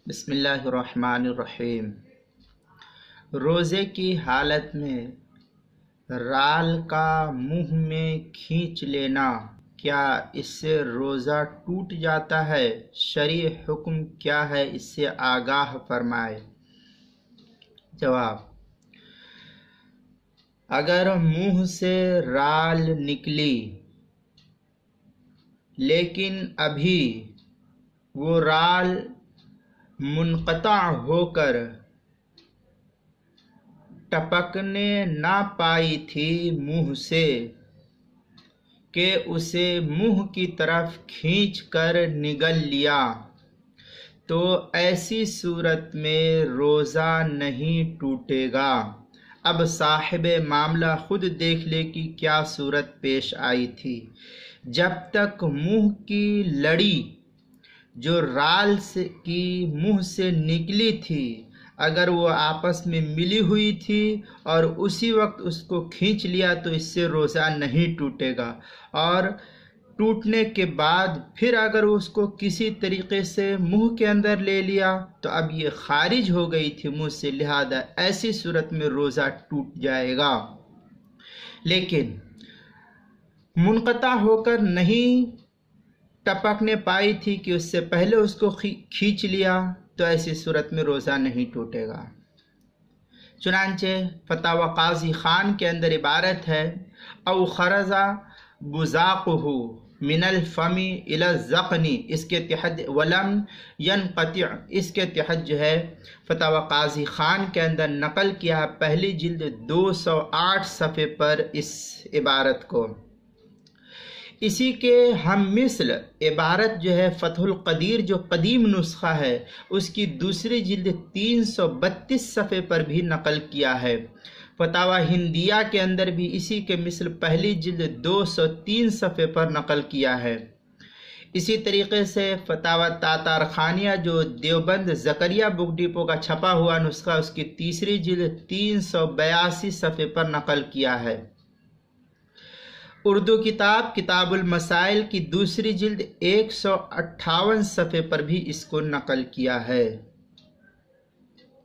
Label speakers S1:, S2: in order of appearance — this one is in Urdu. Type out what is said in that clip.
S1: بسم اللہ الرحمن الرحیم۔ روزے کی حالت میں رال کا منہ میں کھینچ لینا، کیا اس سے روزہ ٹوٹ جاتا ہے؟ شرعی حکم کیا ہے؟ اس سے آگاہ فرمائے۔ جواب: اگر منہ سے رال نکلی لیکن ابھی وہ رال منقطع ہو کر ٹپکنے نہ پائی تھی منہ سے کہ اسے منہ کی طرف کھینچ کر نگل لیا، تو ایسی صورت میں روزہ نہیں ٹوٹے گا۔ اب صاحب معاملہ خود دیکھ لے کہ کیا صورت پیش آئی تھی۔ جب تک منہ کی لڑی جو رال کی منہ سے نکلی تھی، اگر وہ آپس میں ملی ہوئی تھی اور اسی وقت اس کو کھینچ لیا تو اس سے روزہ نہیں ٹوٹے گا، اور ٹوٹنے کے بعد پھر اگر اس کو کسی طریقے سے منہ کے اندر لے لیا تو اب یہ خارج ہو گئی تھی منہ سے، لہذا ایسی صورت میں روزہ ٹوٹ جائے گا۔ لیکن منقطع ہو کر نہیں ٹپکنے پائی تھی کہ اس سے پہلے اس کو کھینچ لیا، تو ایسی صورت میں روزہ نہیں ٹوٹے گا۔ چنانچہ فتاوی قاضی خان کے اندر عبارت ہے: او خرج بزاقہ من الفم الى الذقن، اس کے تحت ولم ينقطع، اس کے تحت جو ہے فتاوی قاضی خان کے اندر نقل کیا پہلی جلد 208 صفحے پر اس عبارت کو۔ اسی کے ہم مثل عبارت جو ہے فتح القدیر جو قدیم نسخہ ہے اس کی دوسری جلد 332 صفحے پر بھی نقل کیا ہے۔ فتاوی ہندیہ کے اندر بھی اسی کے مثل پہلی جلد 203 صفحے پر نقل کیا ہے۔ اسی طریقے سے فتاوی تاتار خانیہ جو دیوبند زکریہ بک ڈپو کا چھپا ہوا نسخہ اس کی تیسری جلد 382 صفحے پر نقل کیا ہے۔ اردو کتاب المسائل کی دوسری جلد 158 صفحے پر بھی اس کو نقل کیا ہے۔